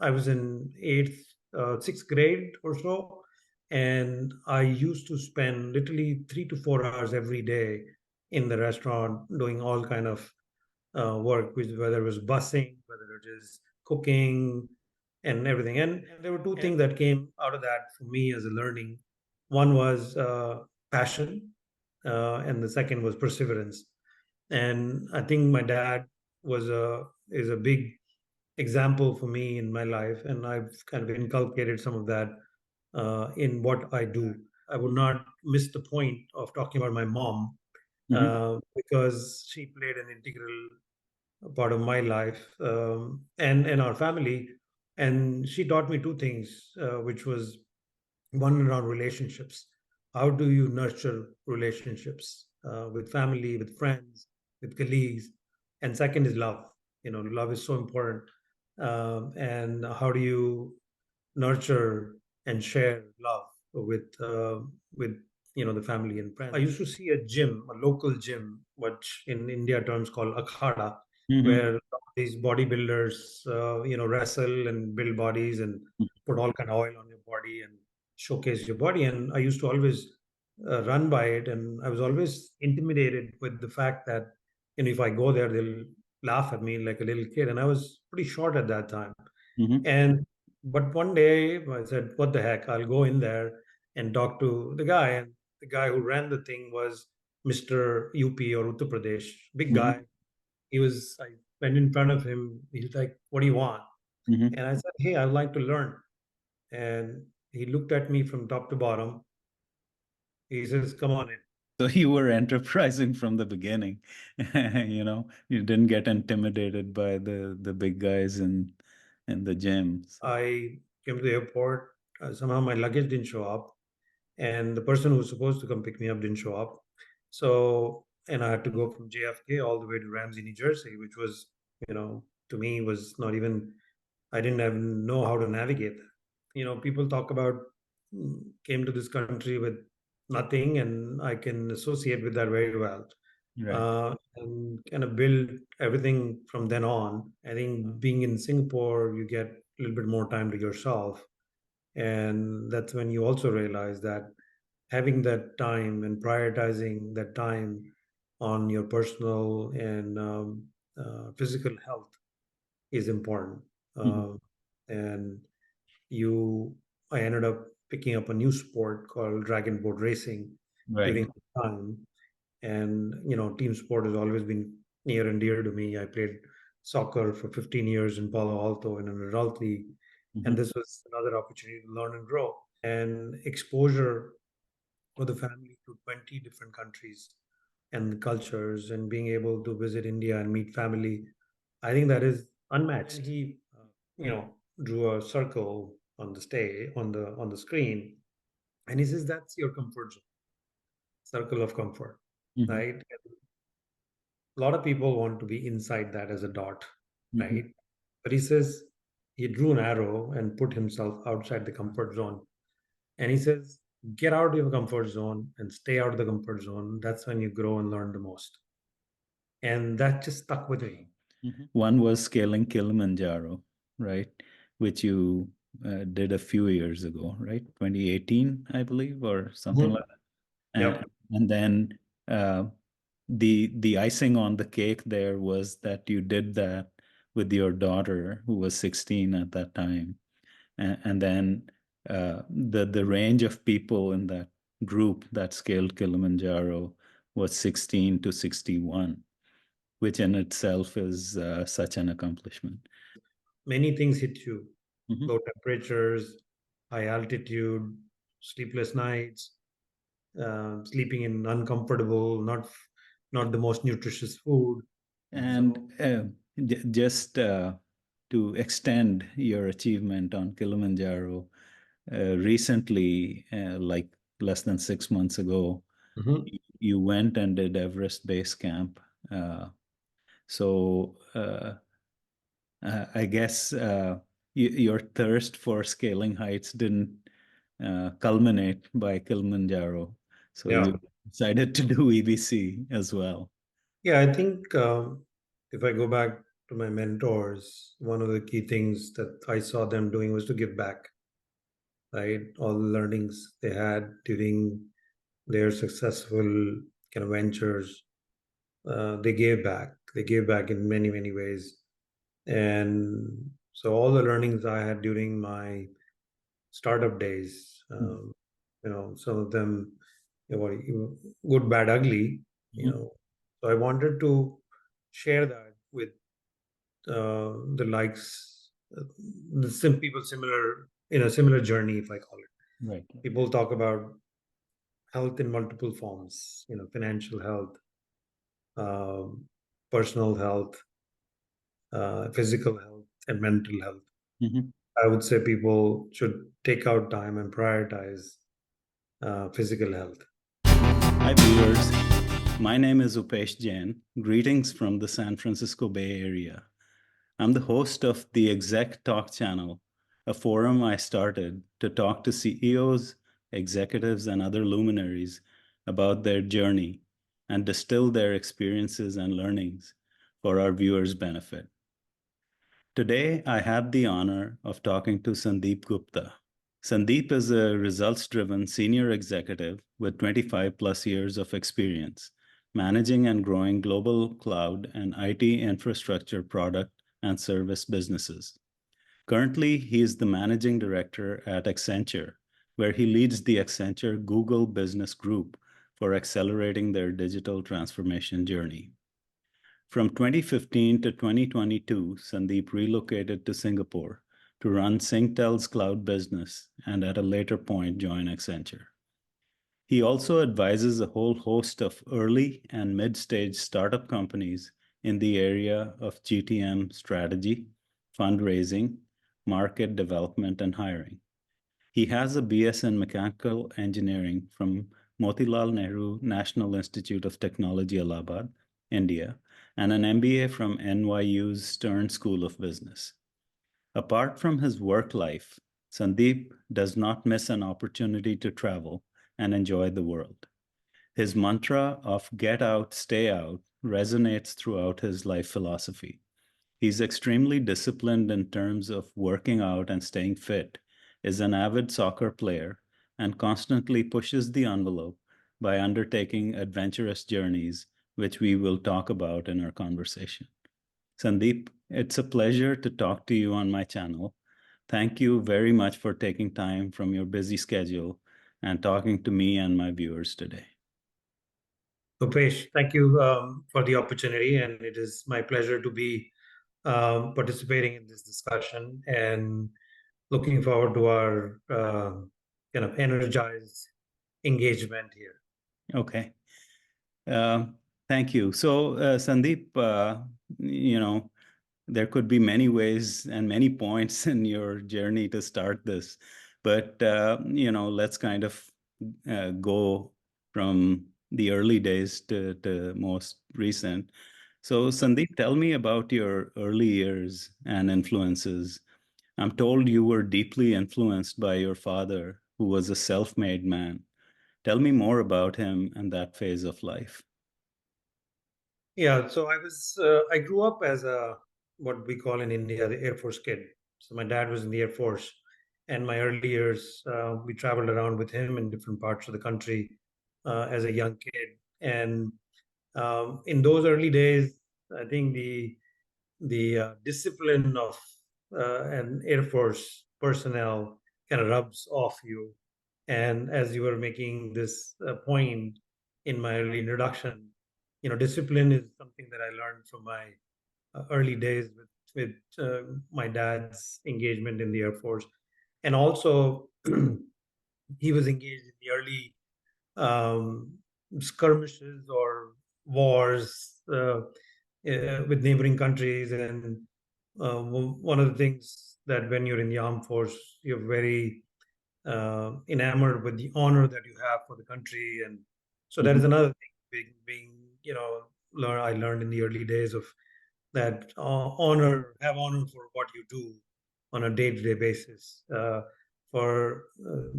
I was in sixth grade or so, and I used to spend literally 3 to 4 hours every day in the restaurant doing all kind of work, whether it was busing, whether it is cooking, and everything. And there were two things that came out of that for me as a learning. One was passion, and the second was perseverance. And I think my dad was a is a big example for me in my life, and I've kind of inculcated some of that in what I do. I would not miss the point of talking about my mom Hmm. because she played an integral part of my life and our family. And she taught me two things, which was one around relationships. How do you nurture relationships with family, with friends, with colleagues? And second is love. Love is so important. And how do you nurture and share love with the family and friends? I used to see a gym, a local gym, which in India terms called akhada, Hmm. where these bodybuilders wrestle and build bodies and put all kind of oil on your body and showcase your body. And I used to always run by it, and I was always intimidated with the fact that if I go there, they'll laugh at me like a little kid, and I was pretty short at that time. Hmm. And but one day I said, "What the heck? I'll go in there and talk to the guy." And the guy who ran the thing was Mr. UP or Uttar Pradesh, big Hmm. guy. I went in front of him. He's like, "What do you want?" Hmm. And I said, "Hey, I'd like to learn." And he looked at me from top to bottom. He says, "Come on in." So you were enterprising from the beginning. You didn't get intimidated by the big guys in the gyms. I came to the airport. Somehow my luggage didn't show up, and the person who was supposed to come pick me up didn't show up. And I had to go from JFK all the way to Ramsey, New Jersey, which was, to me was not even, I didn't even know how to navigate that. People talk about came to this country with nothing, and I can associate with that very well. Right. And kind of build everything from then on. I think being in Singapore, you get a little bit more time to yourself. And that's when you also realize that having that time and prioritizing that time on your personal and physical health is important. Mhm. Um, and you, I ended up picking up a new sport called dragon boat racing Right. during that time. And team sport has always been near and dear to me. I played soccer for 15 years in Palo Alto in an adult league, and Hmm. this was another opportunity to learn and grow. And exposure for the family to 20 different countries and cultures, and being able to visit India and meet family, I think that is unmatched. And he, drew a circle on the on the screen, and he says that's your comfort zone, circle of comfort, Hmm. right? A lot of people want to be inside that as a dot, Hmm. right? But he says he drew an arrow and put himself outside the comfort zone. And he says, get out of your comfort zone and stay out of the comfort zone. That's when you grow and learn the most. And that just stuck with me. One was scaling Kilimanjaro, right? Which you did a few years ago, right? 2018, I believe, or something Mhm. like that. And, Yep. and then the icing on the cake there was that you did that with your daughter, who was 16 at that time. And then the range of people in that group that scaled Kilimanjaro was 16 to 61, which in itself is such an accomplishment. Many things hit you, Mhm. low temperatures, high altitude, sleepless nights, sleeping in uncomfortable, not the most nutritious food. And So just to extend your achievement on Kilimanjaro, recently, like less than 6 months ago, mhm. you went and did Everest Base Camp. So I guess your thirst for scaling heights didn't culminate by Kilimanjaro. So Yeah. you decided to do EBC as well. Yeah, I think if I go back to my mentors, one of the key things that I saw them doing was to give back, right? All the learnings they had during their successful kind of ventures, they gave back. They gave back in many, many ways. And so all the learnings I had during my startup days, some of them, good, bad, ugly, you Mhm. know. So I wanted to share that with the likes, people similar in a similar journey, if I call it. Right. People talk about health in multiple forms, financial health, um, personal health, physical health, and mental health. Mhm. I would say people should take out time and prioritize physical health. Hi, viewers. My name is Upesh Jain. Greetings from the San Francisco Bay Area. I'm the host of the Exec Talk channel, a forum I started to talk to CEOs, executives, and other luminaries about their journey and distill their experiences and learnings for our viewers' benefit. Today, I have the honor of talking to Sandip Gupta. Sandeep is a results driven senior executive with 25 plus years of experience managing and growing global cloud and IT infrastructure product and service businesses. Currently, he is the managing director at Accenture, where he leads the Accenture Google Business Group for accelerating their digital transformation journey. From 2015 to 2022, Sandeep relocated to Singapore to run Singtel's cloud business and at a later point join Accenture. He also advises a whole host of early and mid stage startup companies in the area of GTM strategy, fundraising, market development, and hiring. He has a BS in mechanical engineering from Motilal Nehru National Institute of Technology, Allahabad, India, and an MBA from NYU's Stern School of Business. Apart from his work life, Sandeep does not miss an opportunity to travel and enjoy the world. His mantra of get out, stay out resonates throughout his life philosophy. He's extremely disciplined in terms of working out and staying fit, is an avid soccer player, and constantly pushes the envelope by undertaking adventurous journeys, which we will talk about in our conversation. Sandeep, it's a pleasure to talk to you on my channel. Thank you very much for taking time from your busy schedule and talking to me and my viewers today. Upesh, thank you for the opportunity, and it is my pleasure to be participating in this discussion and looking forward to our kind of energized engagement here. Okay. Uh, Thank you. So, Sandeep, you know, there could be many ways and many points in your journey to start this, but let's kind of go from the early days to most recent. So, Sandeep, tell me about your early years and influences. I'm told you were deeply influenced by your father, who was a self-made man. Tell me more about him and that phase of life. Yeah, so I grew up as a what we call in India the Air Force kid. So my dad was in the Air Force, and my early years we traveled around with him in different parts of the country as a young kid. And in those early days, I think the discipline of an Air Force personnel kind of rubs off you. And as you were making this point in my early introduction, discipline is something that I learned from my early days with my dad's engagement in the Air Force, and also he was engaged in the early um, skirmishes or wars with neighboring countries. And one of the things that when you're in the armed force, you're very enamored with the honor that you have for the country. And so that is Mhm. another thing being I learned in the early days of that have honor for what you do on a day-to-day basis, for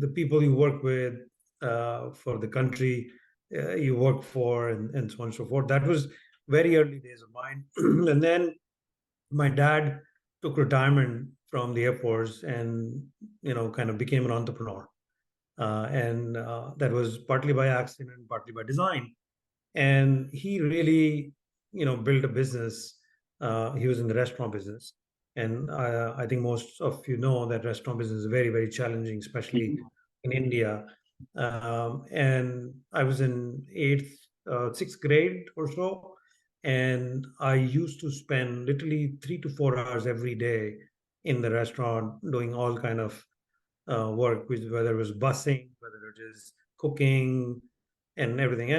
the people you work with, for the country you work for, and so on and so forth. That was very early days of mine. And then my dad took retirement from the Air Force and, kind of became an entrepreneur. And that was partly by accident, partly by design. And he really, built a business. He was in the restaurant business. And I think most of you know that restaurant business is very, very challenging, especially Mhm. in India. And I was in sixth grade or so. And I used to spend literally 3 to 4 hours every day in the restaurant doing all kind of work, whether it was busing, whether it is cooking, and everything.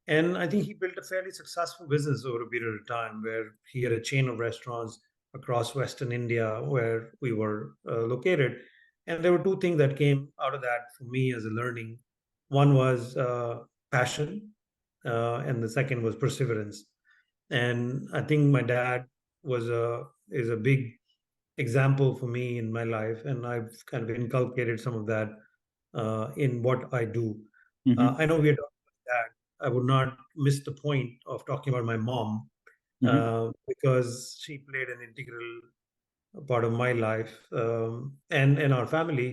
And I think he built a fairly successful business over a period of time, where he had a chain of restaurants across Western India where we were located. And there were two things that came out of that for me as a learning. One was passion, and the second was perseverance. And I think my dad was a is a big example for me in my life, and I've kind of inculcated some of that in what I do. Mhm. I know we are talking about that. I would not miss the point of talking about my mom, Mhm. because she played an integral part of my life, and our family.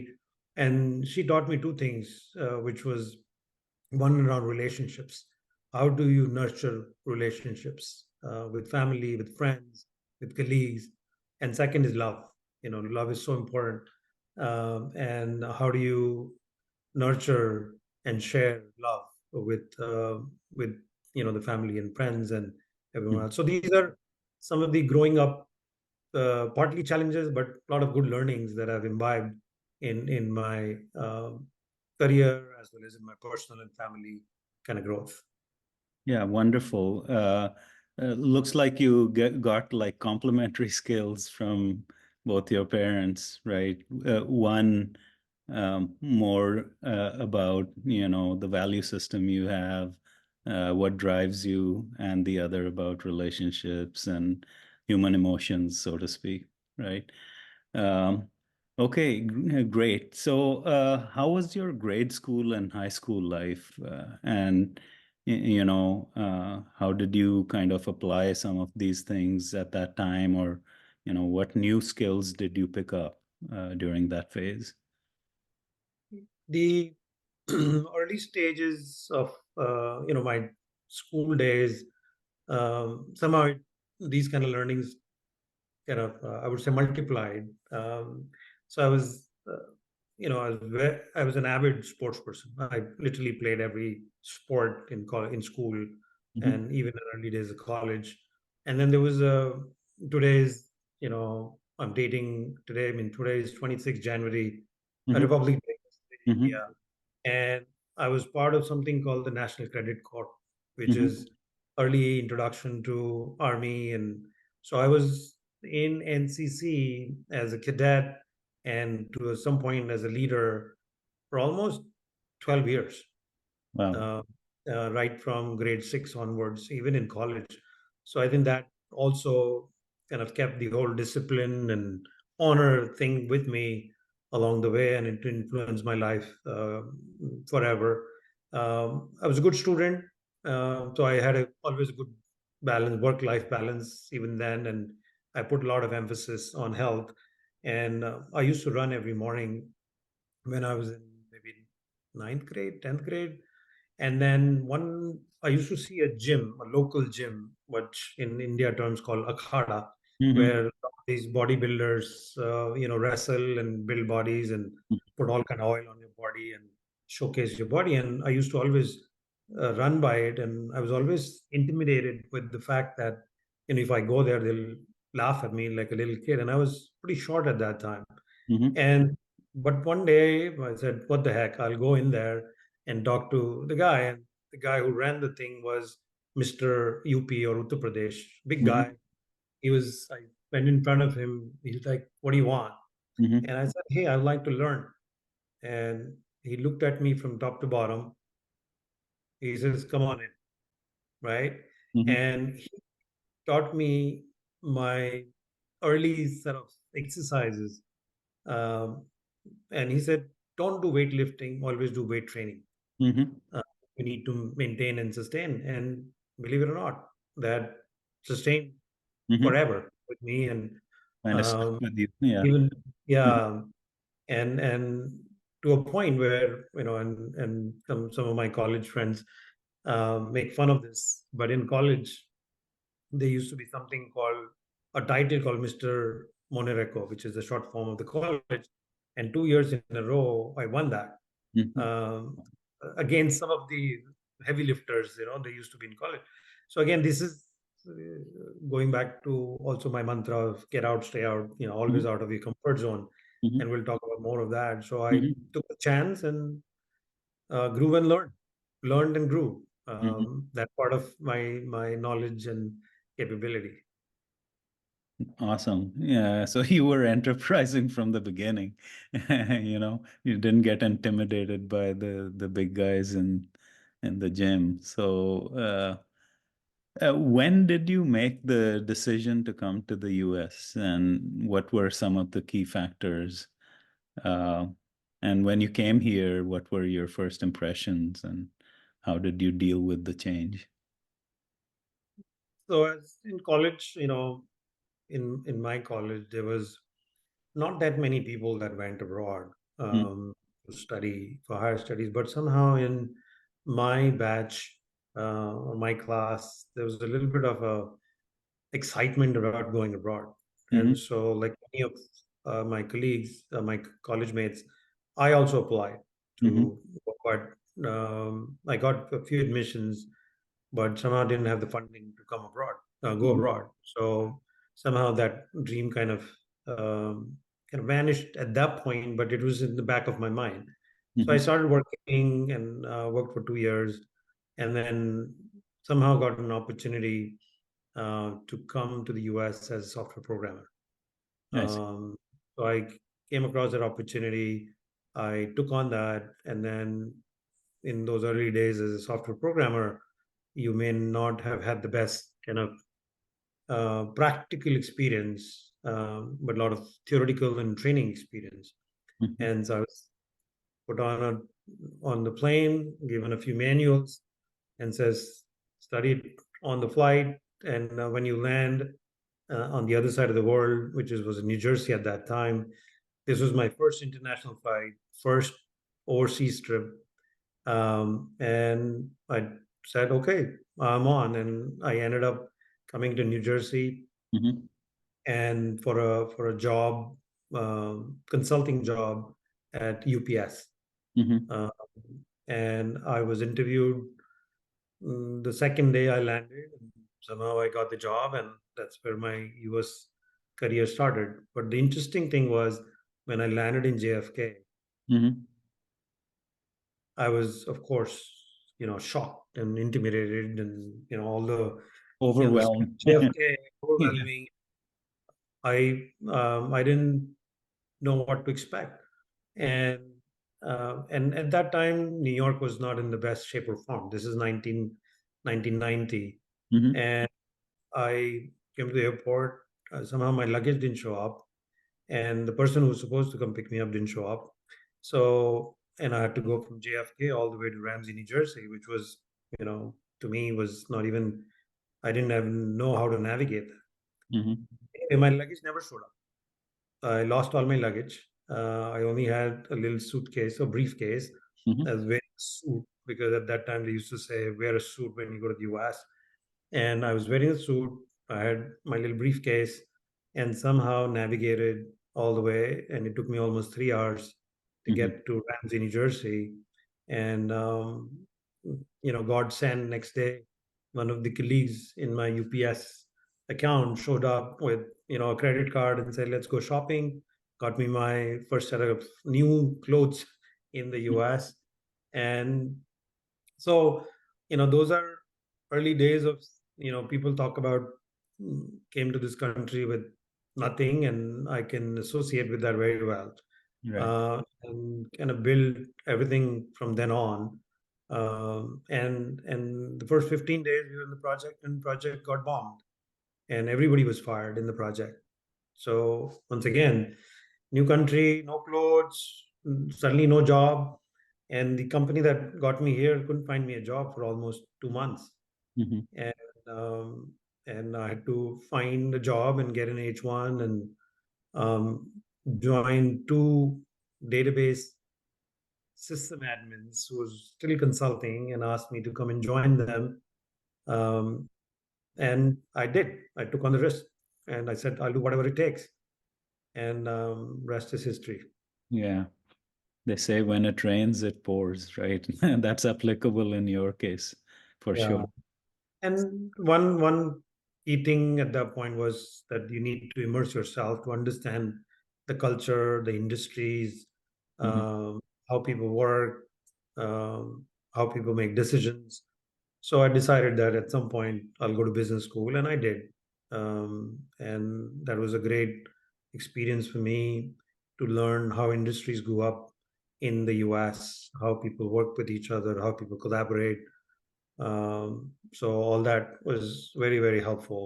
And she taught me two things, which was one around relationships. How do you nurture relationships with family, with friends, with colleagues? And second is love. Love is so important. And how do you nurture and share love with the family and friends and everyone Mhm. else? So these are some of the growing up, partly challenges, but a lot of good learnings that I've imbibed in my career, as well as in my personal and family kind of growth. Yeah, wonderful. Looks like you got like complementary skills from both your parents, right? One more about, the value system you have, what drives you, and the other about relationships and human emotions, so to speak, right? Um, okay, great. So, how was your grade school and high school life? And how did you kind of apply some of these things at that time, or, what new skills did you pick up during that phase? The early stages of my school days, somehow these kind of learnings kind of, I would say, multiplied. So I was an avid sports person. I literally played every sport in school, Hmm. and even in early days of college. And then there was today's, I'm dating today. I mean, today is 26th January, a Hmm. Republic Day in Hmm. India, and I was part of something called the National Credit Corps, which Hmm. is early introduction to army. And so I was in NCC as a cadet, and to some point as a leader for almost 12 years, Wow. uh, right from grade six onwards, even in college. So I think that also kind of kept the whole discipline and honor thing with me along the way, and it influenced my life forever. I was a good student, so I had always a good balance, work-life balance, even then, and I put a lot of emphasis on health. And I used to run every morning when I was in maybe ninth grade, 10th grade. And then I used to see a gym, a local gym, which in India terms called akhada, Hmm. where these bodybuilders, wrestle and build bodies and put all kind of oil on your body and showcase your body. And I used to always run by it, and I was always intimidated with the fact that, if I go there, they'll laugh at me like a little kid. And I was pretty short at that time. Hmm. And but one day I said, "What the heck? I'll go in there and talk to the guy." And the guy who ran the thing was Mr. UP or Uttar Pradesh, big Hmm. guy. I went in front of him. He's like, "What do you want?" Hmm. And I said, "Hey, I'd like to learn." And he looked at me from top to bottom. He says, "Come on in," right? Hmm. And he taught me my early set of exercises. Um, and he said, "Don't do weightlifting, always do weight training. Hmm. uh, you need to maintain and sustain." And believe it or not, that sustained Hmm. forever. with me, and Kind of stuck um, with you. Yeah. even Mhm. yeah, and to a point where and some of my college friends make fun of this, but in college there used to be something called a title called Mr. Monereco, which is the short form of the college. And 2 years in a row, I won that Mhm. um, against some of the heavy lifters, they used to be in college. So again, this is going back to also my mantra of get out, stay out, always Mhm. out of your comfort zone. And Mhm. we'll talk about more of that. So I Mhm. took a chance and grew and learned and grew. Mhm. That part of my knowledge and capability. Awesome. Yeah. So you were enterprising from the beginning. You didn't get intimidated by the big guys in the gym. So when did you make the decision to come to the US, and what were some of the key factors? Uh, and when you came here, what were your first impressions, and how did you deal with the change? So as in college, in my college, there was not that many people that went abroad Mm, to study for higher studies, but somehow in my batch or my class, there was a little bit of a excitement about going abroad. And mhm, so, like many of my colleagues, my college mates, I also applied mhm, to, but I got a few admissions, but somehow didn't have the funding to go mhm, abroad. So somehow that dream kind of vanished at that point, but it was in the back of my mind. So I mhm. started working and worked for 2 years, and then somehow got an opportunity to come to the US as a software programmer. I see. So I came across that opportunity. I took on that, and then in those early days as a software programmer, you may not have had the best kind of practical experience, but a lot of theoretical and training experience. Mhm, And so I was put on the plane, given a few manuals, and says studied on the flight. And when you land on the other side of the world, was in New Jersey at that time, this was my first international flight, first overseas trip. And I said, okay, I'm on. And I ended up coming to New Jersey mhm, and for a job, consulting job at UPS. mhm, Uh, and I was interviewed the second day I landed. And somehow I got the job, and that's where my US career started. But the interesting thing was when I landed in JFK, mhm. I was, of course, shocked and intimidated, and all the Overwhelmed. JFK Yeah. overwhelming. I didn't know what to expect, and at that time, New York was not in the best shape or form. This is 1990, Mhm, and I came to the airport. Somehow my luggage didn't show up, and the person who was supposed to come pick me up didn't show up. So, and I had to go from JFK all the way to Ramsey, New Jersey, which was, to me was not even, I didn't even know how to navigate that. mhm, Anyway, my luggage never showed up. I lost all my luggage. I only had a little suitcase, a briefcase. I mhm, was wearing a suit because at that time they used to say wear a suit when you go to the US. And I was wearing a suit. I had my little briefcase and somehow navigated all the way. And it took me almost 3 hours to mhm, get to Ramsey, New Jersey. And, God sent next day, one of the colleagues in my UPS account showed up with, a credit card and said, let's go shopping. Got me my first set of new clothes in the US. And so, those are early days of, people talk about came to this country with nothing, and I can associate with that very well. right. And kind of build everything from then on. And the first 15 days we were in the project, and project got bombed, and everybody was fired in the project. So once again, new country, no clothes, suddenly no job. And the company that got me here couldn't find me a job for almost 2 months. Mhm, And and I had to find a job and get an H1 and um, join two database system admins who was still consulting and asked me to come and join them. And I did. I took on the risk and I said, I'll do whatever it takes. And rest is history. Yeah. They say when it rains, it pours, right? That's applicable in your case for Yeah. sure. And one key thing at that point was that you need to immerse yourself to understand the culture, the industries, Hmm. um, how people work, how people make decisions. So I decided that at some point I'll go to business school, and I did. And that was a great experience for me to learn how industries grew up in the US, how people work with each other, how people collaborate. So all that was very, very helpful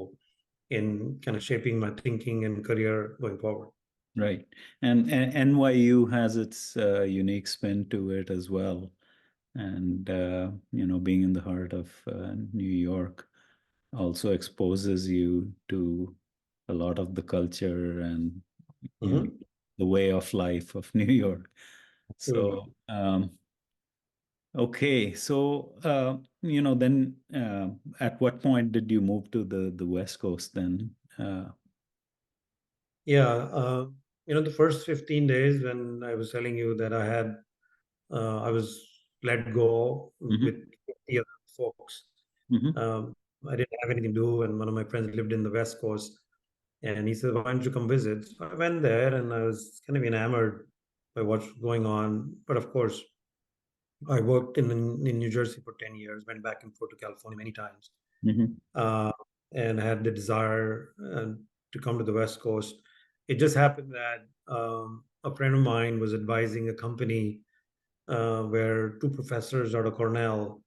in kind of shaping my thinking and career going forward. Right. And NYU has its unique spin to it as well. And, being in the heart of New York also exposes you to a lot of the culture and, you know, Hmm. the way of life of New York. Absolutely. So, okay. So, then at what point did you move to the West Coast then? Yeah. The first 15 days when I was telling you that I was let go with Mhm, 50 other folks. mhm, I didn't have anything to do, and one of my friends lived in the West Coast, and he said, "Why don't you come visit?" So I went there, and I was kind of enamored by what's going on. But of course, I worked in New Jersey for 10 years, went back and forth to California many times, mhm, uh, and had the desire to come to the West Coast. It just happened that a friend of mine was advising a company where two professors out of Cornell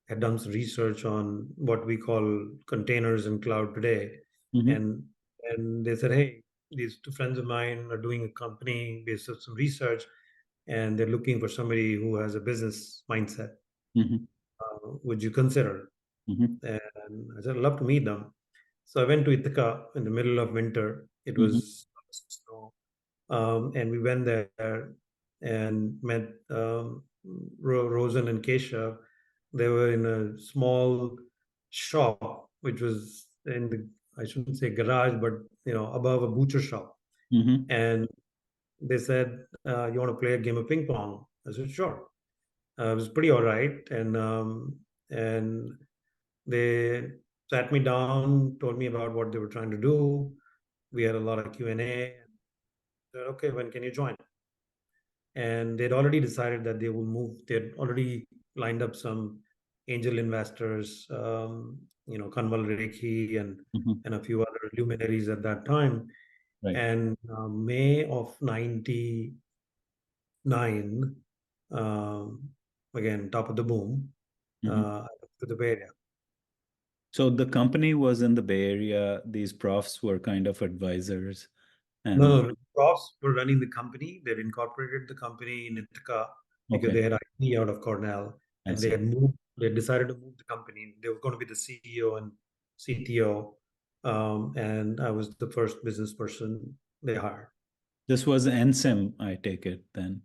had done some research on what we call containers in cloud today, mhm, and they said, "Hey, these two friends of mine are doing a company based on some research, and they're looking for somebody who has a business mindset. mhm, Would you consider?" mhm, And I said, "I'd love to meet them." So I went to Ithaca in the middle of winter. It mhm, was snow, and we went there and met Rosen and Keshav. They were in a small shop, which was in the, I shouldn't say garage, but above a butcher shop. mhm, And they said, "You want to play a game of ping pong?" I said, "Sure." It was pretty all right, and they sat me down, told me about what they were trying to do. We had a lot of Q&A. And said, "Okay, when can you join?" And they'd already decided that they will move. They'd already lined up some angel investors, Kanwal Rekhi mhm. and a few other luminaries at that time. Right. And May of 99, um, again, top of the boom, Mhm. to the Bay Area. So the company was in the Bay Area. These profs were kind of advisors, No, and no, the profs were running the company. They'd incorporated the company in Ithaca because okay, they had IT out of Cornell, I and they see. had moved. They decided to move the company. They were going to be the CEO and CTO, and I was the first business person they hired. This was NSIM, I take it then,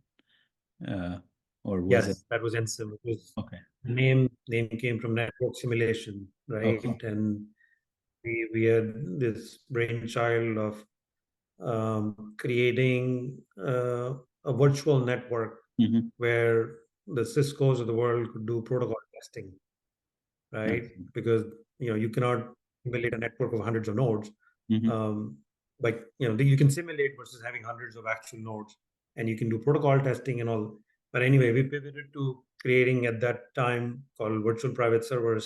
uh, or was it? Yes, that was NSIM. It was Okay. the name came from network simulation, Okay. right? And we had this brainchild of creating a virtual network Hmm. where the Cisco's of the world could do protocol testing, I right? see. Because you cannot simulate a network of hundreds of nodes, Hmm. um, but you can simulate versus having hundreds of actual nodes, and you can do protocol testing and all. But anyway, we pivoted to creating at that time called virtual private servers,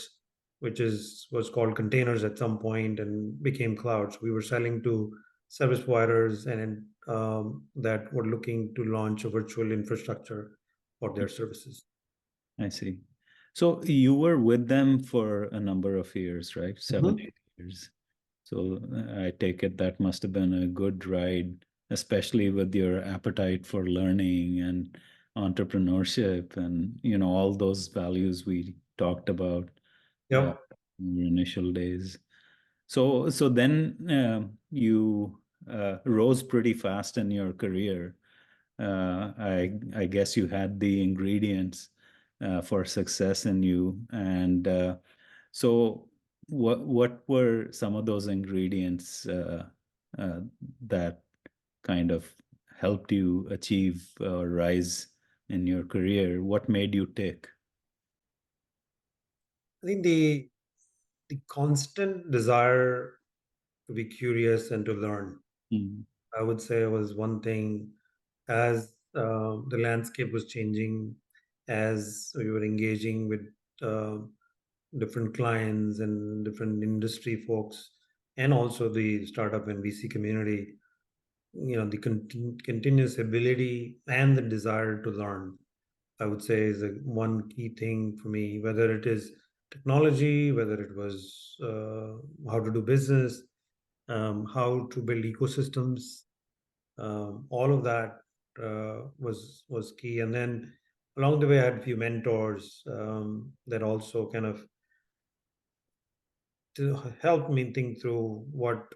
which is was called containers at some point and became clouds. We were selling to service providers and that were looking to launch a virtual infrastructure for their services. I see. So you were with them for a number of years, right? Seven, Mhm. 8 years. So I take it that must have been a good ride, especially with your appetite for learning and entrepreneurship and, all those values we talked about uh, Yep. in your initial days. So then you rose pretty fast in your career. I guess you had the ingredients for success in you. And so what were some of those ingredients uh, that kind of helped you achieve or rise in your career? What made you tick? I think the constant desire to be curious and to learn, Mm, I would say, was one thing. As the landscape was changing, as we were engaging with uh, different clients and different industry folks, and also the startup and VC community, the continuous ability and the desire to learn, I would say, is one key thing for me, whether it is technology, whether it was how to do business, how to build ecosystems. All of that was key. And then along the way, I had a few mentors that also kind of to help me think through what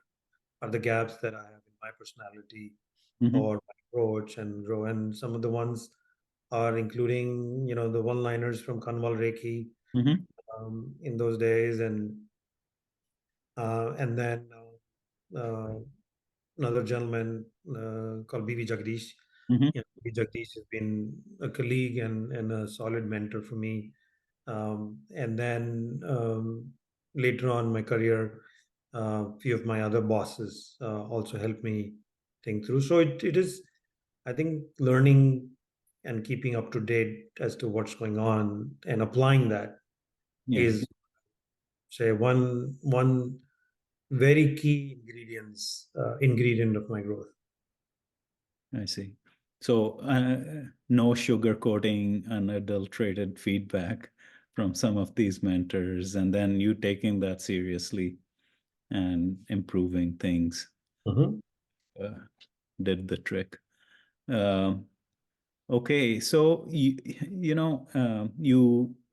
are the gaps that I have in my personality mhm, or my approach and grow. And some of the ones are including, the one-liners from Kanwal Rekhi mhm, in those days, and then another gentleman called B.V. Jagdish. mhm, B.V. Jagdish has been a colleague and a solid mentor for me. And then later on in my career, a few of my other bosses also helped me think through. So it is, I think, learning and keeping up to date as to what's going on and applying that yeah, is, say, one very key ingredient of my growth. I see. So no sugarcoating unadulterated feedback from some of these mentors, and then you taking that seriously and improving things Mhm. uh, did the trick. Um, okay, so you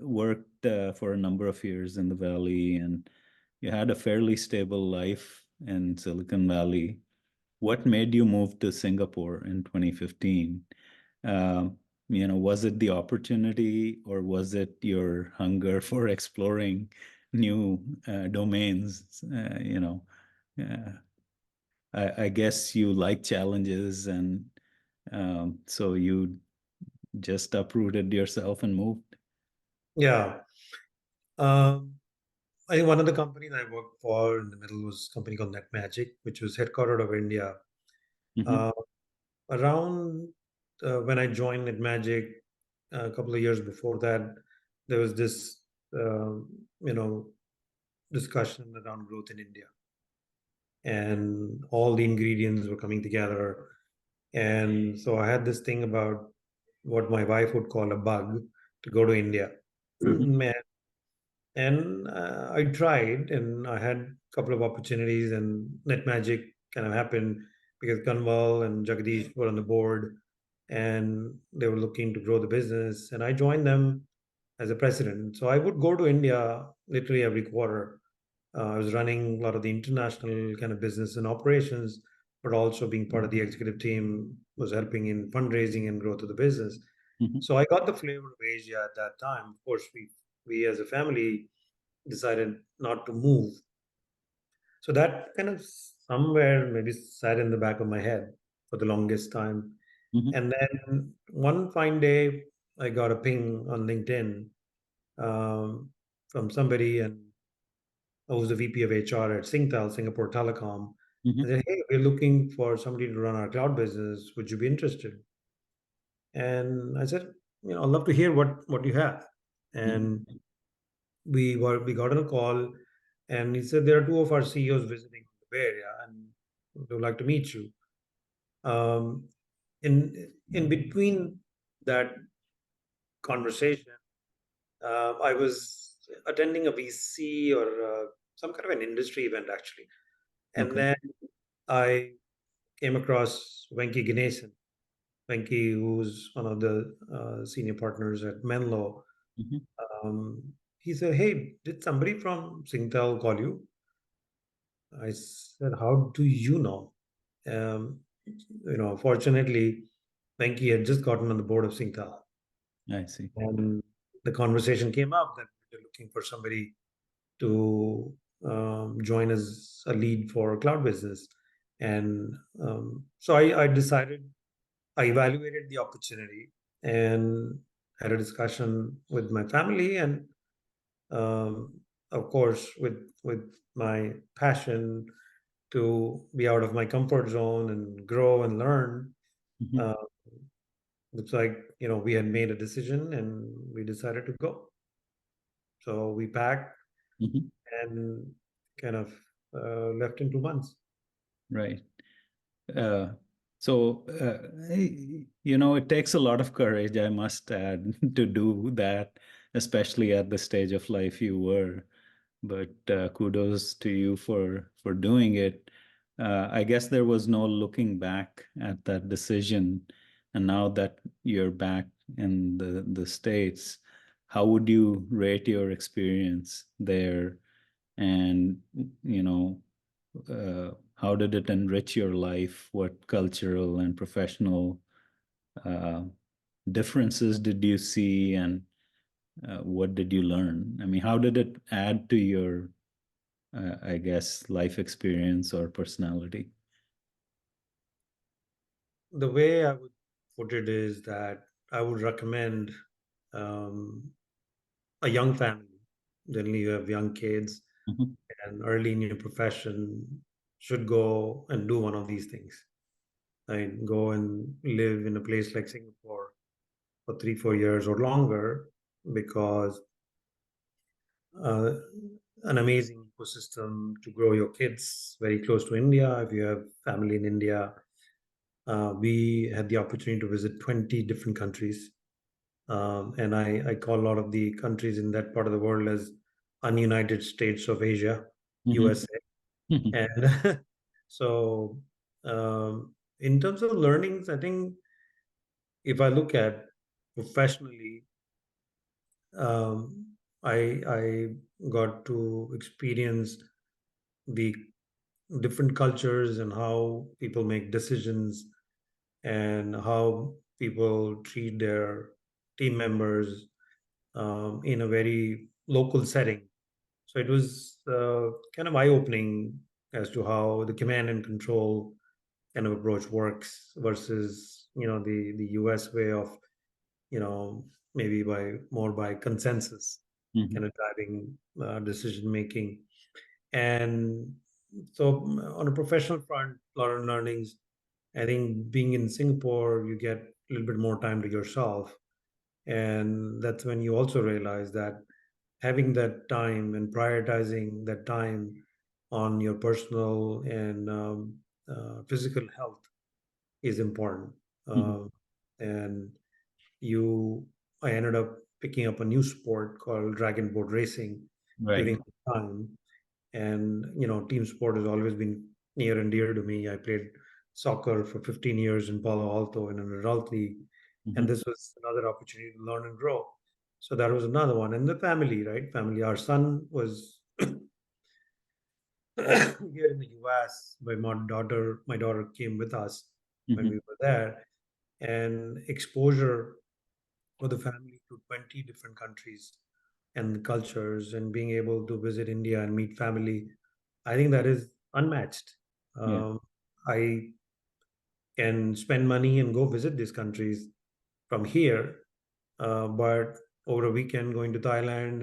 worked for a number of years in the Valley, and you had a fairly stable life in Silicon Valley. What made you move to Singapore in 2015? Was it the opportunity or was it your hunger for exploring new domains? Uh, I guess you like challenges, and so you just uprooted yourself and moved. Yeah. Um, I think one of the companies I worked for in the middle was a company called NetMagic, which was headquartered of India. Hmm. Uh, Around when I joined NetMagic a couple of years before that, there was this, uh, you know, discussion around growth in India, and all the ingredients were coming together. And so I had this thing about what my wife would call a bug to go to India. Hmm. And I tried, and I had a couple of opportunities, and NetMagic kind of happened because Kanwal and Jagdish were on the board, and they were looking to grow the business. And I joined them as a president. So I would go to India literally every quarter. I was running a lot of the international kind of business and operations, but also being part of the executive team was helping in fundraising and growth of the business. Hmm. So I got the flavor of Asia at that time. Of course, we as a family decided not to move. So that kind of somewhere maybe sat in the back of my head for the longest time. Hmm. And then one fine day, I got a ping on LinkedIn from somebody, and I was the VP of HR at Singtel, Singapore Telecom. Hmm. And said, "Hey, we're looking for somebody to run our cloud business. Would you be interested?" And I said, "I'd love to hear what you have." And Hmm. we got on a call, and he said there are two of our CEOs visiting the Bay Area, and they would like to meet you. Um, in between that conversation, I was attending a VC or some kind of an industry event actually, and Okay. then I came across Venki Ganesan. Venki, who's one of the senior partners at Menlo. Hmm. He said, "Hey, did somebody from Singtel call you?" I said, how do you know? Fortunately, Venki had just gotten on the board of Singtel, I see. and the conversation came up that they're looking for somebody to join as a lead for cloud business. And so I decided, I evaluated the opportunity and had a discussion with my family, and um, of course, with my passion to be out of my comfort zone and grow and learn. Mhm. Uh, it's like, we had made a decision and we decided to go. So we packed Mhm. and kind of left in 2 months. Right. Uh, so, it takes a lot of courage, I must add, to do that, especially at the stage of life you were. But kudos to you for doing it. I guess there was no looking back at that decision. And now that you're back in the States, how would you rate your experience there? And, you know, how did it enrich your life? What cultural and professional uh, differences did you see? And what did you learn? I mean, how did it add to your, I guess, life experience or personality? The way I would put it is that I would recommend um, a young family. Generally, you have young kids Mhm. and early in your profession should go and do one of these things. Right? Go and live in a place like Singapore for 3, 4 years or longer, because uh, an amazing ecosystem to grow your kids very close to India. If you have family in India, we had the opportunity to visit 20 different countries. And I call a lot of the countries in that part of the world as ununited states of Asia, Mhm. USA. Mhm. And so, in terms of learnings, I think if I look at professionally, um, I got to experience the different cultures and how people make decisions and how people treat their team members in a very local setting. So it was kind of eye-opening as to how the command and control kind of approach works versus the US way of maybe by consensus Mhm. kind of driving decision making. And so on a professional front, a lot of learnings. I think being in Singapore, you get a little bit more time to yourself, and that's when you also realize that having that time and prioritizing that time on your personal and physical health is important. Mhm. Um, and you, I ended up picking up a new sport called dragon boat racing during Right. the time. And, team sport has always been near and dear to me. I played soccer for 15 years in Palo Alto in an adult league. And Mhm. this was another opportunity to learn and grow. So that was another one. And the family, right? Family. Our son was here in the US. My daughter came with us when we Mhm. were there. And exposure for the family to 20 different countries and cultures, and being able to visit India and meet family, I think that is unmatched. Yeah. I can spend money and go visit these countries from here, but over a weekend going to Thailand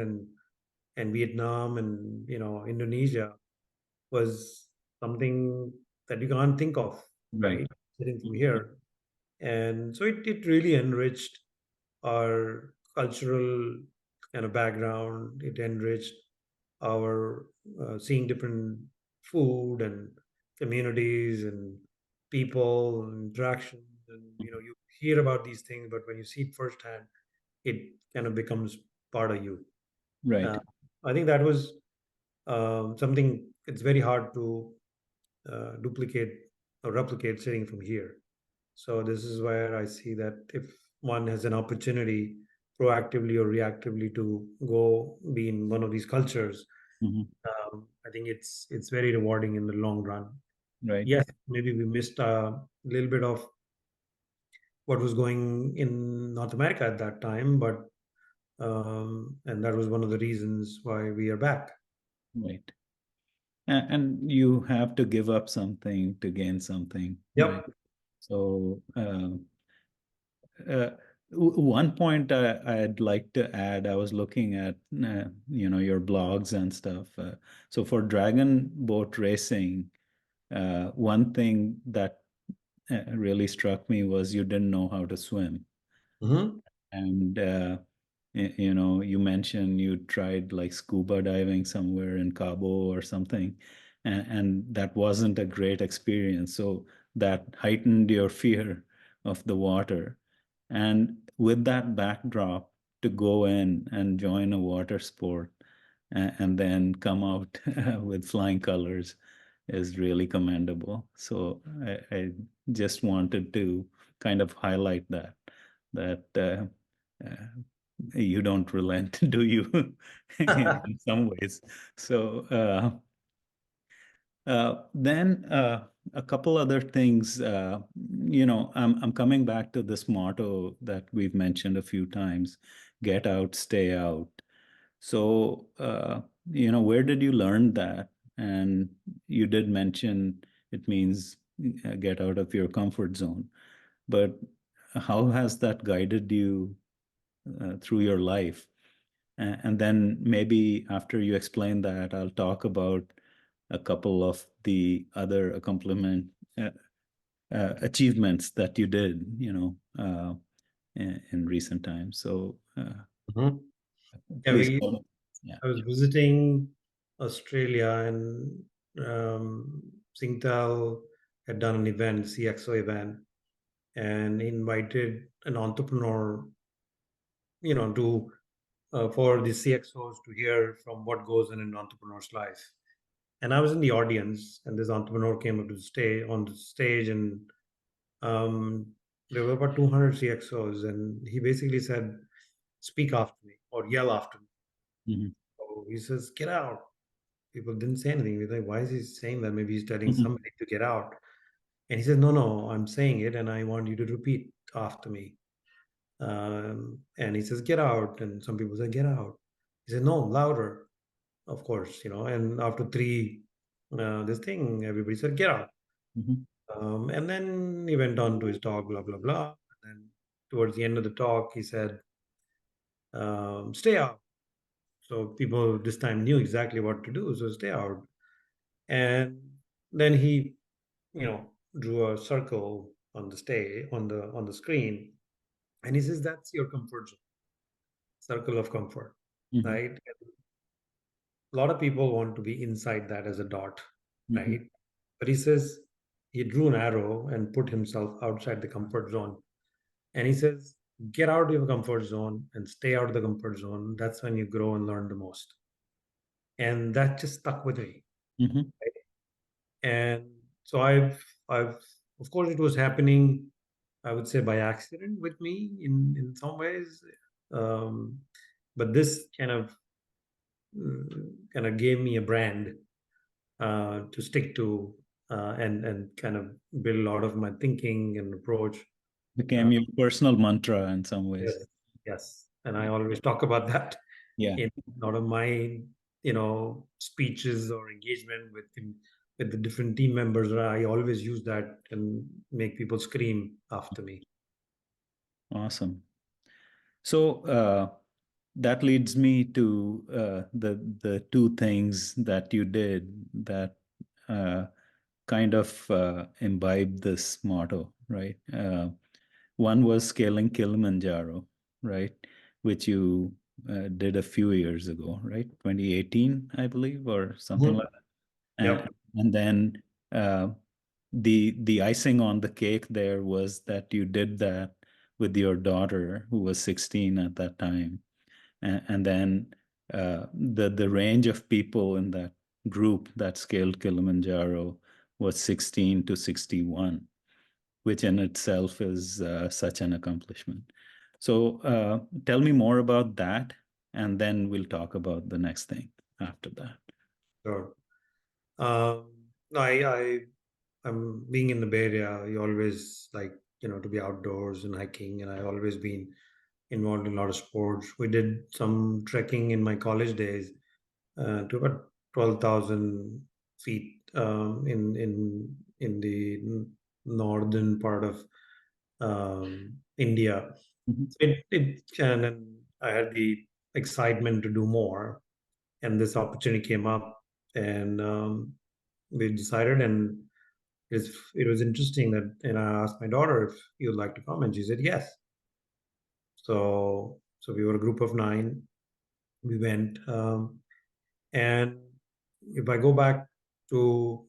and Vietnam and Indonesia was something that you can't think of, Right. right? Sitting from here, and so it really enriched our cultural kind of background. It enriched our seeing different food and communities and people and interactions. And you hear about these things, but when you see it firsthand, it kind of becomes part of you. Right. Uh, I think that was something it's very hard to duplicate or replicate sitting from here. So this is where I see that if one has an opportunity proactively or reactively to go be in one of these cultures, Mhm. I think it's very rewarding in the long run. Right. Yes, maybe we missed a little bit of what was going in North America at that time, but and that was one of the reasons why we are back. Right. And you have to give up something to gain something, right? Yep. So, uh, one point I'd like to add, I was looking at, your blogs and stuff. So for Dragon Boat Racing, one thing that really struck me was you didn't know how to swim. Hmm. And you mentioned you tried like scuba diving somewhere in Cabo or something, and that wasn't a great experience. So that heightened your fear of the water. And with that backdrop, to go in and join a water sport and then come out with flying colors is really commendable. So I just wanted to kind of highlight that uh, you don't relent, do you? In some ways. So then a couple other things. I'm coming back to this motto that we've mentioned a few times: "Get out, stay out." So where did you learn that? And you did mention it means get out of your comfort zone, but how has that guided you through your life? And then maybe after you explain that, I'll talk about a couple of the other uh, achievements that you did, in recent times. So Hmm. Yeah, please go. Yeah. I was visiting Australia, and Singtel had done an event, CXO event, and invited an entrepreneur, to for the CXOs to hear from what goes in an entrepreneur's life. And I was in the audience, and this entrepreneur came up to stay on the stage, and um, there were about 200 CXOs, and he basically said, "Speak after me or yell after me." Mhm. So he says, "Get out." People didn't say anything. We're like, "Why is he saying that? Maybe he's telling Mhm. somebody to get out." And he says, "No, no, I'm saying it, and I want you to repeat after me." And he says, "Get out." And some people say, "Get out." He said, "No, louder." Of course, and after three, this thing, everybody said, "Get out." Mhm. And then he went on to his talk, blah, blah, blah. And then towards the end of the talk, he said, "Stay out." So people this time knew exactly what to do. So stay out. And then he, drew a circle on the on the screen. And he says, "That's your comfort zone, circle of comfort." Mhm. Right? A lot of people want to be inside that as a dot, Mhm. right? But he says he drew an arrow and put himself outside the comfort zone. And he says, "Get out of your comfort zone and stay out of the comfort zone. That's when you grow and learn the most." And that just stuck with me. Mhm. And so I've, of course, it was happening, I would say, by accident with me in some ways. Um, but this kind of gave me a brand to stick to, and kind of build a lot of my thinking and approach. Uh, Became your personal mantra in some yes, ways. yes, and I always talk about that Yeah. in a lot of my, speeches or engagement with the different team members. I always use that and make people scream after me. Awesome. So that leads me to the two things that you did that uh, kind of imbibe this motto, right? One was scaling Kilimanjaro, right? Which you did a few years ago, right? 2018, I believe, or something Mhm. like that. Yep. And then uh, the icing on the cake there was that you did that with your daughter, who was 16 at that time. And then the range of people in that group that scaled Kilimanjaro was 16 to 61, which in itself is such an accomplishment. So tell me more about that, and then we'll talk about the next thing after that. Sure. No, I'm being in the Bay Area. You always like, to be outdoors and hiking, and I always been involved in a lot of sports. We did some trekking in my college days to about 12,000 feet in the northern part of India. Mhm. And then I had the excitement to do more, and this opportunity came up, and we decided, and it was interesting that, and I asked my daughter if you'd like to come, and she said yes. So we were a group of nine. We went, and if I go back to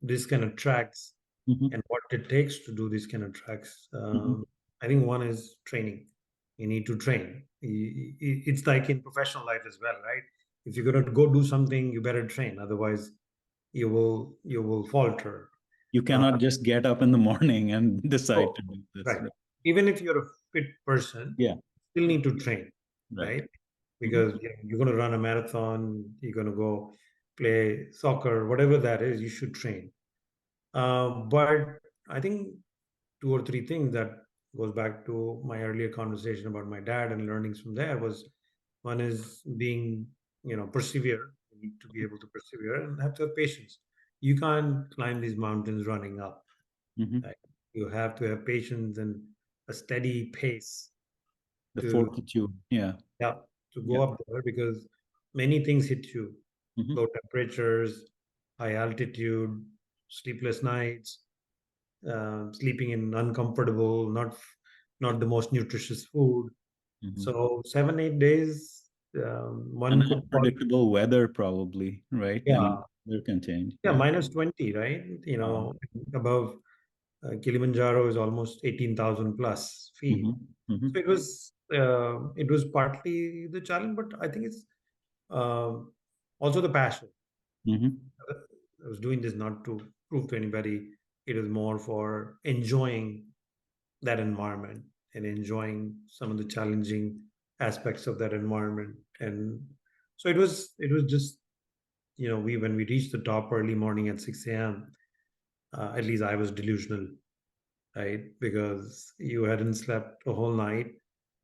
this kind of tracks Mhm. and what it takes to do these kind of tracks, Mhm. I think one is training. You need to train. It's like in professional life as well, right? If you're going to go do something, you better train. Otherwise, you will falter. You Uh, cannot just get up in the morning and decide oh, to do this, right. right? Even if you're a fit person, Yeah, still need to train, right. right? Mhm. Because you're going to run a marathon, you're going to go play soccer, whatever that is, you should train. But I think two or three things that goes back to my earlier conversation about my dad and learnings from there was, one is being, persevere. You need to be able to persevere and have to have patience. You can't climb these mountains running up. Mhm. Right? You have to have patience and a steady pace The to, fortitude. Yeah, yeah, to go yeah. up there, because many things hit you: Mhm. low temperatures, high altitude, sleepless nights, sleeping in uncomfortable, not the most nutritious food. Mhm. So 7 8 days, And one could call. unpredictable weather, probably, right? I Yeah, mean, weather can change. yeah, Yeah. -20, right? Above Kilimanjaro is almost 18,000 plus feet. Mhm. So Mhm. it was partly the challenge, but I think it's also the passion. Mhm. I was doing this not to prove to anybody. It was more for enjoying that environment and enjoying some of the challenging aspects of that environment. And so it was just, we when we reached the top early morning at 6 a.m., at least I was delusional, right? Because you hadn't slept a whole night.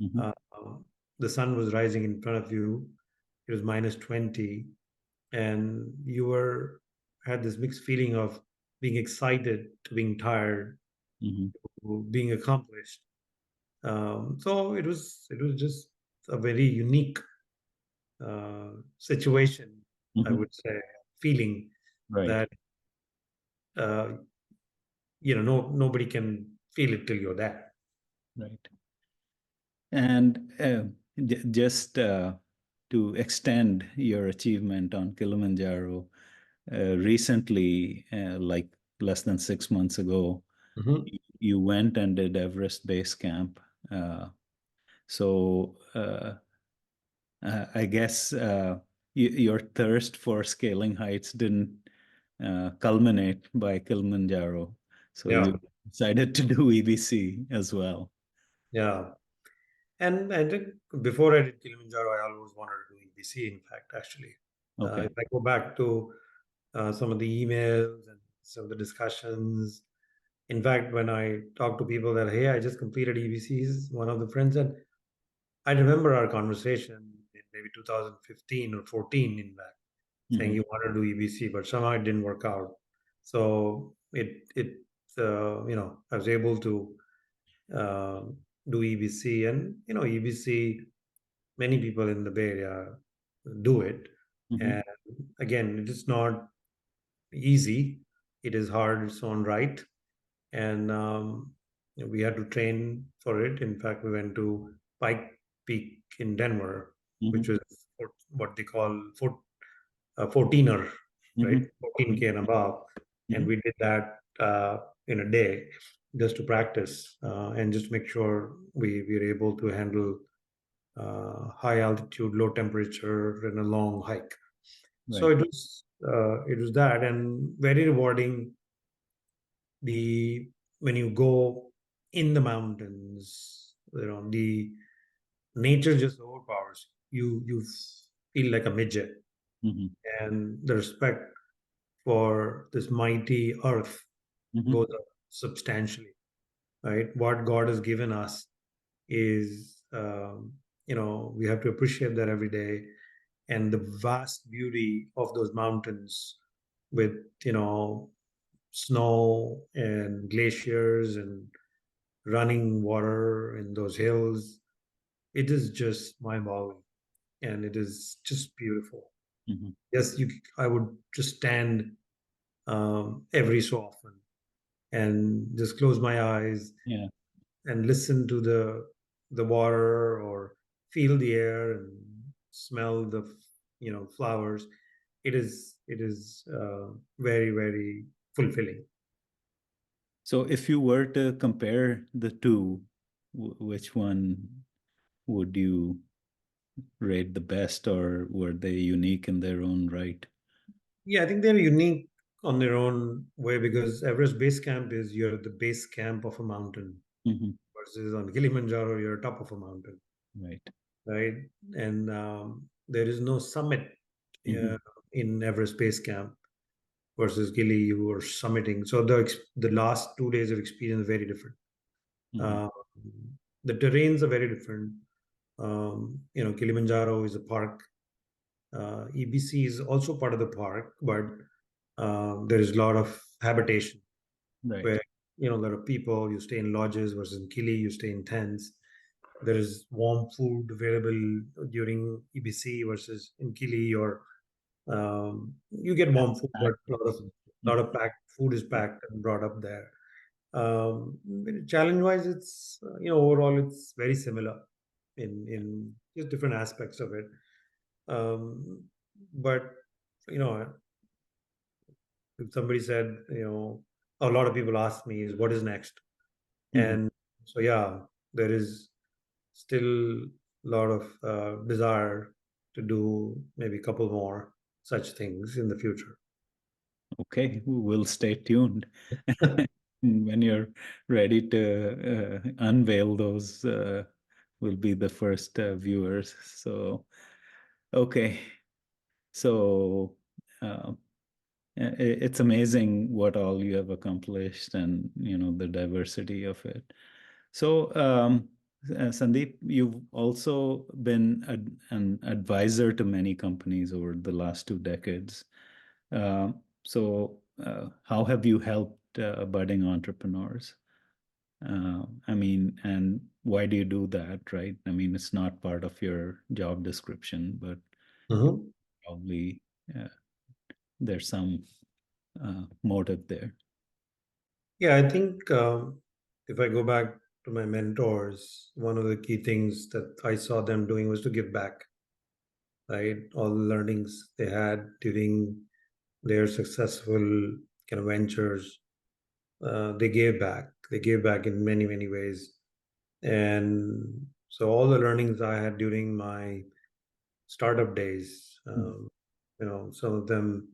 Mhm. Uh, the sun was rising in front of you. It was -20, and you were had this mixed feeling of being excited to being tired Mhm. to being accomplished. So it was just a very unique situation, I Mhm. would say, feeling Right. that uh, no, nobody can feel it till you're there. Right. And just to extend your achievement on Kilimanjaro, recently, like less than 6 months ago, Mhm. you went and did Everest Base Camp. So I guess your thirst for scaling heights didn't culminate by Kilimanjaro. So Yeah, you decided to do EBC as well. yeah. And I think before I did Kilimanjaro, I always wanted to do EBC. In fact, actually, Okay. if I go back to some of the emails and some of the discussions. In fact, when I talk to people that, hey, I just completed EBCs, one of the friends said, I remember our conversation in maybe 2015 or 14, in fact, saying Mhm. you want to do EBC, but somehow it didn't work out. So I was able to uh, do EBC, and EBC, many people in the Bay Area do it. And Mhm. again, it is not easy. It is hard its own right, and we had to train for it. In fact, we went to Pike Peak in Denver, which Mhm. was what they call 14er, right? Mhm. 14K and above, and Mhm. we did that in a day just to practice and just make sure we were able to handle high altitude, low temperature, and a long hike. So Right. it was that, and very rewarding. The When you go in the mountains, the nature just overpowers you. You feel like a midget. Hmm. and the respect for this mighty earth Hmm. goes up substantially, right? What God has given us is, we have to appreciate that every day, and the vast beauty of those mountains with, snow and glaciers and running water in those hills. It is just mind-boggling, and it is just beautiful. Hmm. Yes, I would just stand every so often and just close my eyes Yeah. and listen to the water, or feel the air and smell the flowers. It is very, very fulfilling. So if you were to compare the two, which one would you rate the best, or were they unique in their own right? Yeah, I think they're unique on their own way, because Everest Base Camp is, you're at the base camp of a mountain, Hmm. versus on Kilimanjaro you're top of a mountain, Right. right? And there is no summit Hmm. uh, in Everest Base Camp, versus Gili, you were summiting. So the last 2 days of experience are very different. Hmm. Um, the terrains are very different. Kilimanjaro is a park. EBC is also part of the park, but there is a lot of habitation Right. where, a lot of people, you stay in lodges, versus in Kili you stay in tents. There is warm food available during EBC, versus in Kili, or you get warm food, but a lot of packed food is packed and brought up there. Challenge wise, it's overall it's very similar in just different aspects of it. Um, but you know, if somebody said, a lot of people ask me is what is next, Hmm. and so yeah, there is still a lot of desire to do maybe a couple more such things in the future. Okay, we'll stay tuned. When you're ready to unveil those, we'll be the first viewers. So, okay. So, uh, it's amazing what all you have accomplished, and the diversity of it. So, Sandeep, you've also been an advisor to many companies over the last 2 decades. So, how have you helped budding entrepreneurs? I mean, and why do you do that, right? I mean, it's not part of your job description, but Mhm. probably there's some motive there. Yeah, I think if I go back to my mentors, one of the key things that I saw them doing was to give back, right? All the learnings they had during their successful kind of ventures, they gave back. They gave back in many, many ways. And so all the learnings I had during my startup days, some of them,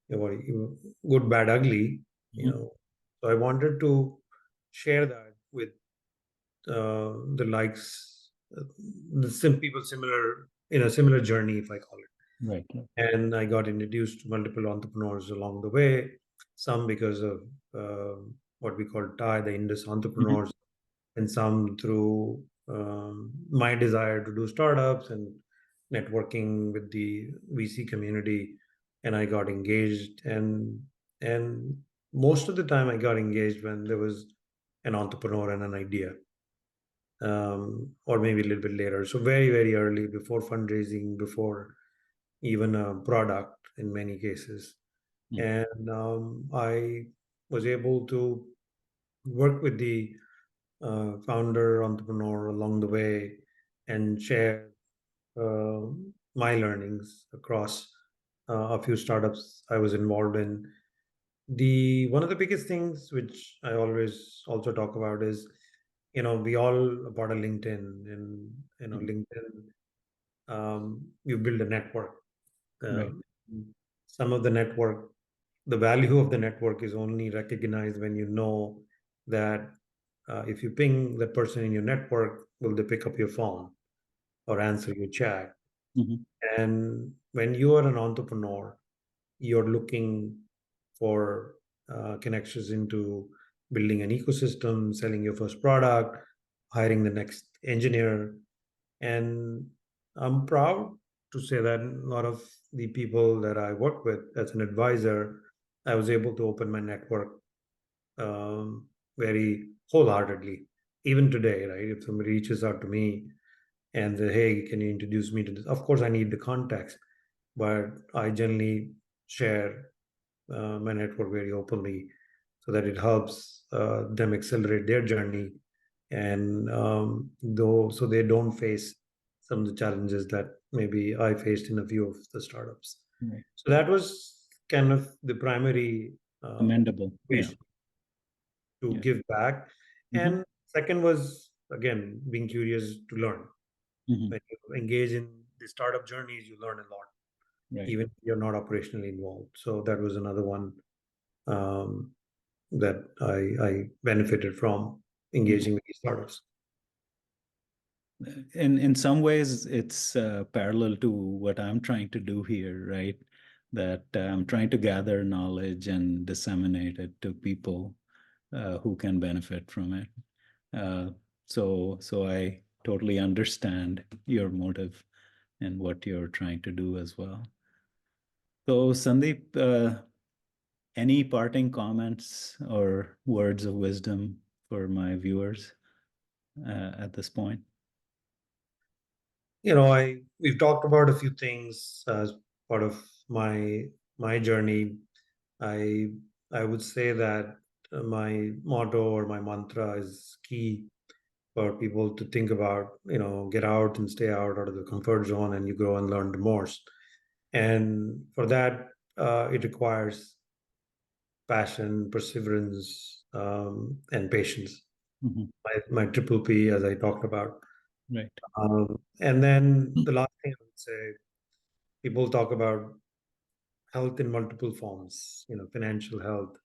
good, bad, ugly, you Mhm. know. So I wanted to share that with the likes, people similar in a similar journey, if I call it. Right. Right. And I got introduced to multiple entrepreneurs along the way. Some because of what we call TIE, the Indus Mhm. entrepreneurs, and some through my desire to do startups and networking with the VC community. And I got engaged, and most of the time I got engaged when there was an entrepreneur and an idea, or maybe a little bit later. So very, very early, before fundraising, before even a product in many cases. Mhm. And I was able to work with the founder, entrepreneur along the way, and share uh, my learnings across a few startups I was involved in. The one of the biggest things which I always also talk about is, we all are part of LinkedIn, and Mhm. LinkedIn, you build a network. Right. Um, some of the network, the value of the network is only recognized when you know that if you ping that person in your network, will they pick up your phone or answer your chat? Mhm. And when you are an entrepreneur, you're looking for connections into building an ecosystem, selling your first product, hiring the next engineer. And I'm proud to say that a lot of the people that I work with as an advisor, I was able to open my network very wholeheartedly. Even today, right? If somebody reaches out to me and say, "Hey, can you introduce me to this?" Of course, I need the context, but I generally share my network very openly so that it helps them accelerate their journey, and though so they don't face some of the challenges that maybe I faced in a few of the startups. Right. So that was kind of the primary Commendable. Yeah. wish, to Yeah. give back. Hmm. And second was, again, being curious to learn. Hmm. When you engage in the startup journeys, you learn a lot, Right. even if you're not operationally involved. So that was another one um, that I benefited from Mhm. engaging with these startups. In some ways, it's parallel to what I'm trying to do here, right? That I'm trying to gather knowledge and disseminate it to people who can benefit from it. Uh, so I totally understand your motive and what you're trying to do as well. So, Sandeep, any parting comments or words of wisdom for my viewers at this point? I we've talked about a few things as part of my journey. I I would say that my motto or my mantra is key for people to think about. Get out and stay out of the comfort zone, and you grow and learn the most. And for that, it requires passion, perseverance, and patience. Mhm. My triple P, as I talked about. Right. And then the last thing I would say, people talk about health in multiple forms, financial health,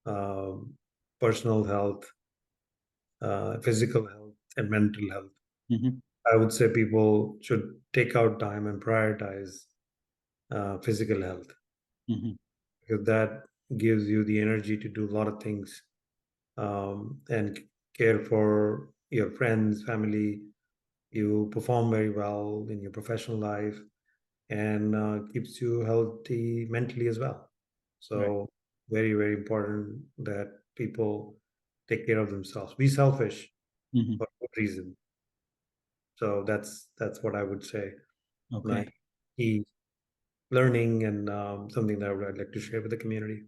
um, personal health, physical health, and mental health. Mhm. I would say people should take out time and prioritize physical health, Mhm. because that gives you the energy to do a lot of things, and care for your friends, family. You perform very well in your professional life, and keeps you healthy mentally as well. Right. So very, very important that people take care of themselves. Be selfish Mhm. for good reason. So that's what I would say. My Okay. key learning, and something that I'd like to share with the community.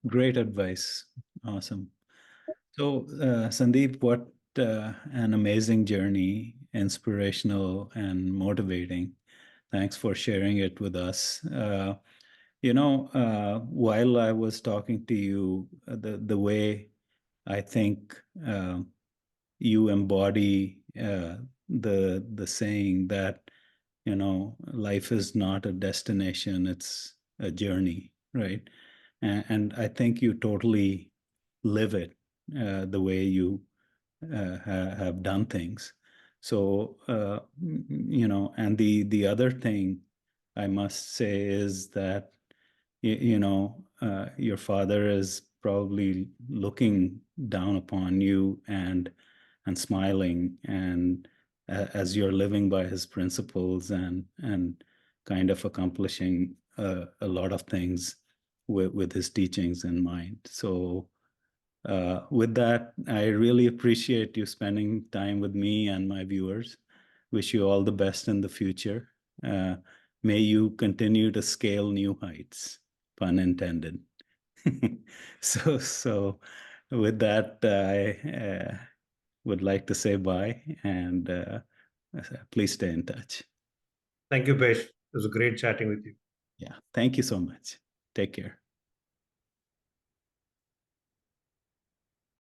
Great advice. Awesome. So, Sandeep, what an amazing journey, inspirational and motivating. Thanks for sharing it with us. While I was talking to you, the way I think you embody the saying that life is not a destination, it's a journey, right? And I think you totally live it the way you have done things. So and the other thing I must say is that your father is probably looking down upon you and smiling, and as you're living by his principles and kind of accomplishing a lot of things with his teachings in mind. So with that, I really appreciate you spending time with me and my viewers. Wish you all the best in the future. Uh, May you continue to scale new heights, pun intended. So with that, I would like to say bye, and please stay in touch. Thank you, Pesh. It was great chatting with you. Yeah, thank you so much. Take care.